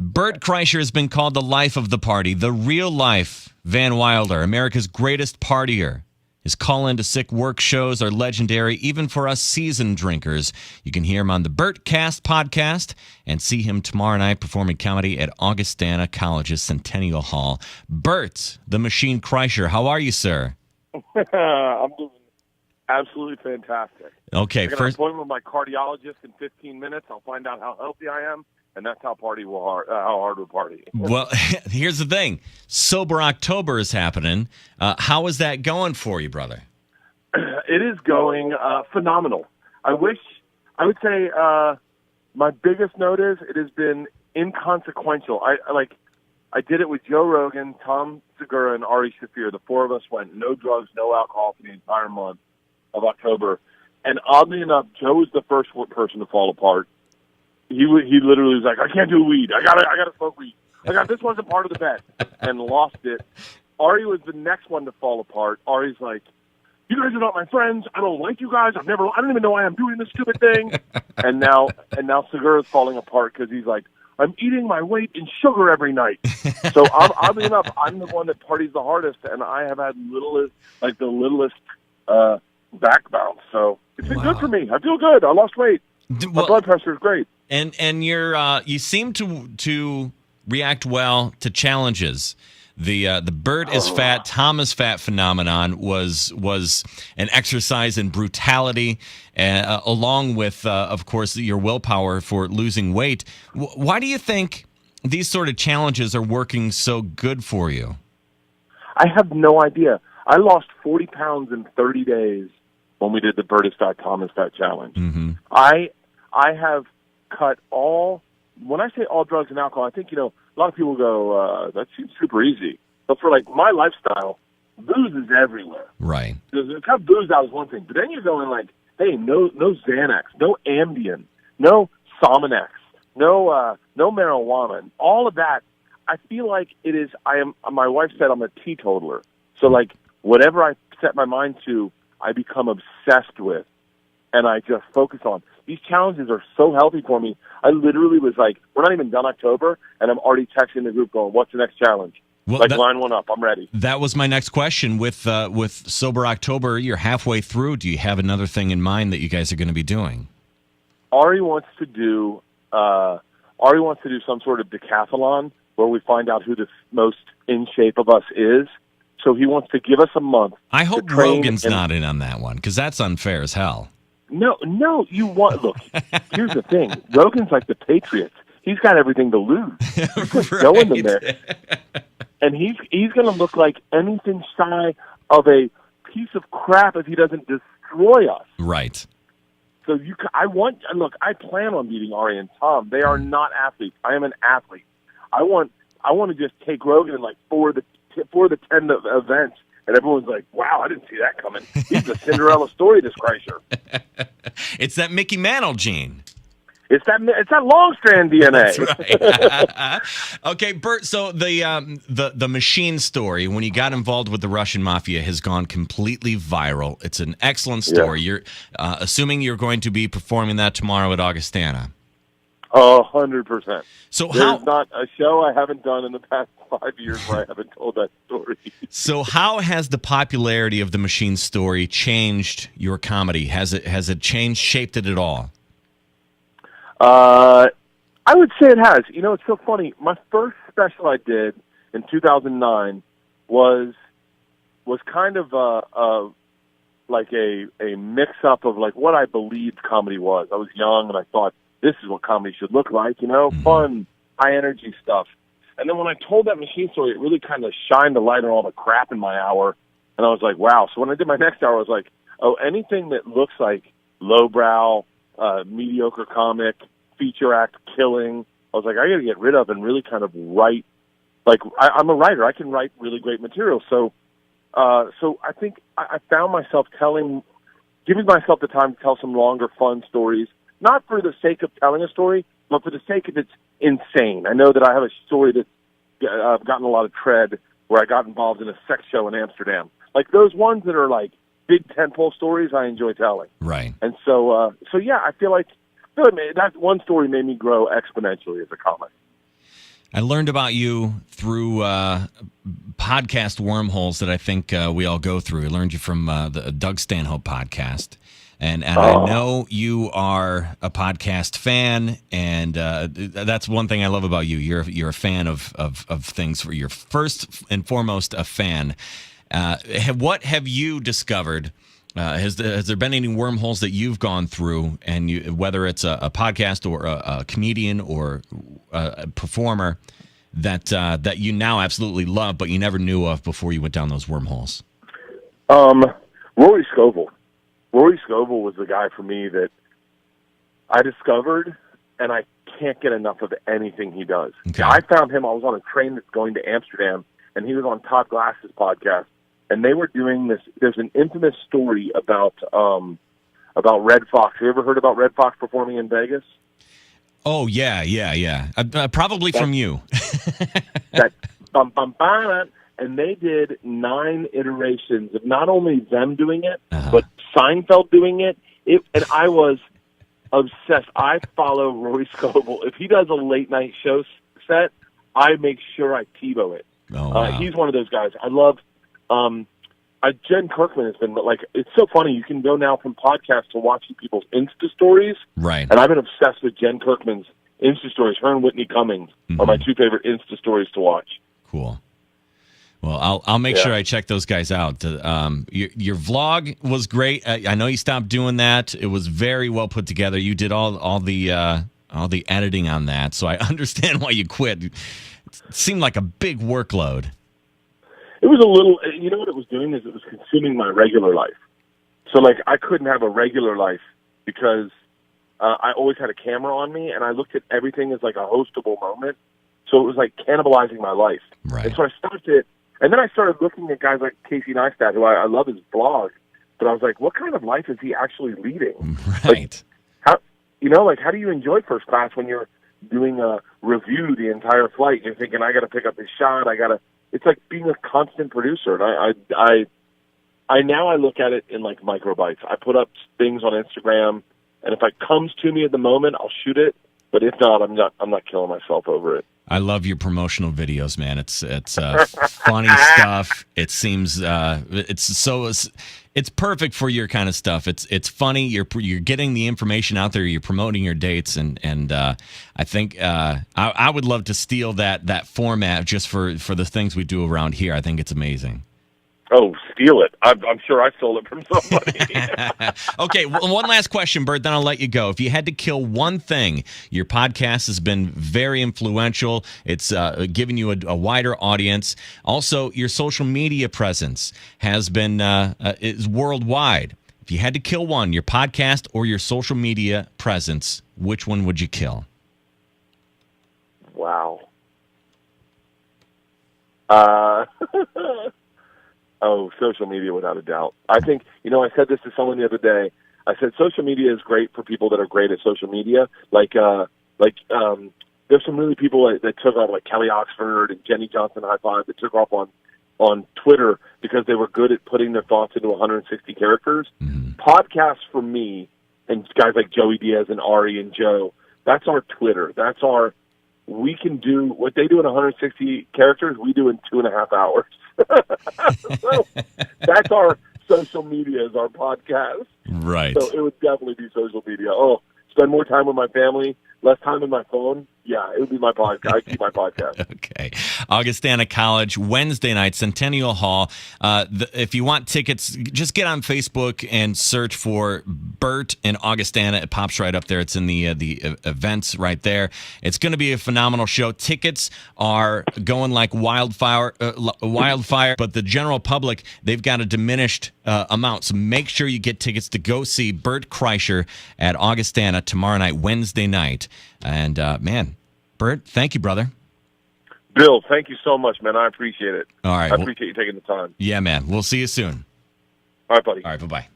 Bert Kreischer has been called the life of the party, the real life Van Wilder, America's greatest partier. His call-in to sick work shows are legendary, even for us seasoned drinkers. You can hear him on the Bert Cast podcast and see him tomorrow night performing comedy at Augustana College's Centennial Hall. Bert, the Machine Kreischer, how are you, sir? I'm doing absolutely fantastic. Okay, I got an appointment with my cardiologist in 15 minutes. I'll find out how healthy I am, and that's how hard we'll party. Well, here's the thing. Sober October is happening. How is that going for you, brother? It is going phenomenal. I would say my biggest note is it has been inconsequential. I did it with Joe Rogan, Tom Segura, and Ari Shaffir. The four of us went no drugs, no alcohol for the entire month of October. And oddly enough, Joe was the first person to fall apart. He literally was like, I can't do weed. I gotta smoke weed. This wasn't part of the bet, and lost it. Ari was the next one to fall apart. Ari's like, you guys are not my friends. I don't like you guys. I don't even know why I'm doing this stupid thing. and now Segura's falling apart because he's like, I'm eating my weight in sugar every night. So oddly enough, I'm the one that parties the hardest, and I have had the littlest back bounce. So it's been good for me. I feel good. I lost weight. My blood pressure is great. And you seem to react well to challenges. The Bert is fat, Tom is fat phenomenon was an exercise in brutality, along with, of course, your willpower for losing weight. Why do you think these sort of challenges are working so good for you? I have no idea. I lost 40 pounds in 30 days when we did the Bert is fat, Tom is fat challenge. Mm-hmm. I have cut when I say all drugs and alcohol, I think, a lot of people go, that seems super easy. But for my lifestyle, booze is everywhere. Right. To cut booze out is one thing. But then you're going hey, no Xanax, no Ambien, no Sominex, no marijuana. And all of that, I feel like it is, my wife said I'm a teetotaler. So whatever I set my mind to, I become obsessed with. And I just focus on. These challenges are so healthy for me. I literally was like, we're not even done October, and I'm already texting the group going, what's the next challenge? Well, line one up. I'm ready. That was my next question. With Sober October, you're halfway through. Do you have another thing in mind that you guys are going to be doing? Ari wants to do some sort of decathlon where we find out who the most in shape of us is. So he wants to give us a month. I hope Rogan's not in on that one, because that's unfair as hell. No, look, here's the thing. Rogan's like the Patriots. He's got everything to lose. He's right. going in there. And he's going to look like anything shy of a piece of crap if he doesn't destroy us. Right. So I plan on beating Ari and Tom. They are not athletes. I am an athlete. I want to just take Rogan in for the 10 events. And everyone's like, wow, I didn't see that coming. He's the Cinderella story, this Kreischer. It's that Mickey Mantle gene. It's that long strand DNA. That's right. Okay, Bert, so the machine story, when you got involved with the Russian mafia, has gone completely viral. It's an excellent story. Yeah. You're assuming you're going to be performing that tomorrow at Augustana. 100%. So There's not a show I haven't done in the past 5 years where I haven't told that story. So how has the popularity of the machine story changed your comedy? Has it changed, shaped it at all? I would say it has. It's so funny. My first special I did in 2009 was kind of a mix-up of what I believed comedy was. I was young, and I thought, this is what comedy should look like, fun, high-energy stuff. And then when I told that machine story, it really kind of shined the light on all the crap in my hour. And I was like, wow. So when I did my next hour, I was like, anything that looks like lowbrow, mediocre comic, feature act, killing, I was like, I got to get rid of and really kind of write. I'm a writer. I can write really great material. So I think I found myself giving myself the time to tell some longer, fun stories, not for the sake of telling a story, but for the sake of it's insane. I know that I have a story that's gotten a lot of tread where I got involved in a sex show in Amsterdam. Those ones that are big tentpole stories, I enjoy telling. Right. And so yeah, I feel like that one story made me grow exponentially as a comic. I learned about you through podcast wormholes that I think we all go through. I learned you from the Doug Stanhope podcast. And I know you are a podcast fan, and that's one thing I love about you. You're a fan of things. You're first and foremost a fan. What have you discovered? Has there been any wormholes that you've gone through, and whether it's a podcast or a comedian or a performer that you now absolutely love, but you never knew of before you went down those wormholes? Rory Scovel. Rory Scovel was the guy for me that I discovered, and I can't get enough of anything he does. Okay. I found him. I was on a train that's going to Amsterdam, and he was on Todd Glass's podcast, and they were doing this. There's an infamous story about Red Fox. Have you ever heard about Red Fox performing in Vegas? Oh, yeah. Probably from you. That bum, bum, bum, and they did 9 iterations of not only them doing it, but Seinfeld doing it. And I was obsessed. I follow Rory Scovel. If he does a late-night show set, I make sure I TiVo it. Oh, wow. He's one of those guys. I love Jen Kirkman has been, like, it's so funny. You can go now from podcasts to watching people's Insta stories. Right. And I've been obsessed with Jen Kirkman's Insta stories. Her and Whitney Cummings are my 2 favorite Insta stories to watch. Cool. Well, I'll make sure I check those guys out. Your vlog was great. I know you stopped doing that. It was very well put together. You did all the editing on that, so I understand why you quit. It seemed like a big workload. It was a little. You know what it was doing is it was consuming my regular life. So like I couldn't have a regular life because I always had a camera on me, and I looked at everything as like a hostable moment. So it was like cannibalizing my life. Right. And so I stopped it. And then I started looking at guys like Casey Neistat, who I love his blog, but I was like, what kind of life is he actually leading? Right. Like, how do you enjoy first class when you're doing a review the entire flight? You're thinking, I got to pick up this shot. It's like being a constant producer. And I now look at it in like microbytes. I put up things on Instagram, and if it comes to me at the moment, I'll shoot it. But if not, I'm not killing myself over it. I love your promotional videos, man. It's funny stuff. It seems it's perfect for your kind of stuff. It's funny. You're getting the information out there. You're promoting your dates, and I think I would love to steal that format just for the things we do around here. I think it's amazing. Oh, steal it. I'm sure I stole it from somebody. Okay, one last question, Bert, then I'll let you go. If you had to kill one thing, your podcast has been very influential. It's given you a wider audience. Also, your social media presence has been is worldwide. If you had to kill one, your podcast or your social media presence, which one would you kill? Wow. Oh, social media, without a doubt. I think, I said this to someone the other day. I said social media is great for people that are great at social media. There's some really people that took off, like Kelly Oxford and Jenny Johnson High Five, that took off on Twitter because they were good at putting their thoughts into 160 characters. Mm-hmm. Podcasts for me, and guys like Joey Diaz and Ari and Joe, that's our Twitter. We can do what they do in 160 characters, we do in 2.5 hours. So that's our social media, is our podcast. Right. So it would definitely be social media. Oh, spend more time with my family, less time on my phone. Yeah, it would be my podcast. I keep my podcast. Okay. Augustana College, Wednesday night, Centennial Hall. If you want tickets, just get on Facebook and search for Bert and Augustana. It pops right up there. It's in the events right there. It's going to be a phenomenal show. Tickets are going like wildfire, but the general public, they've got a diminished amount. So make sure you get tickets to go see Bert Kreischer at Augustana tomorrow night, Wednesday night. And, man, Bert, thank you, brother. Bill, thank you so much, man. I appreciate it. All right. I appreciate you taking the time. Yeah, man. We'll see you soon. All right, buddy. All right, bye-bye.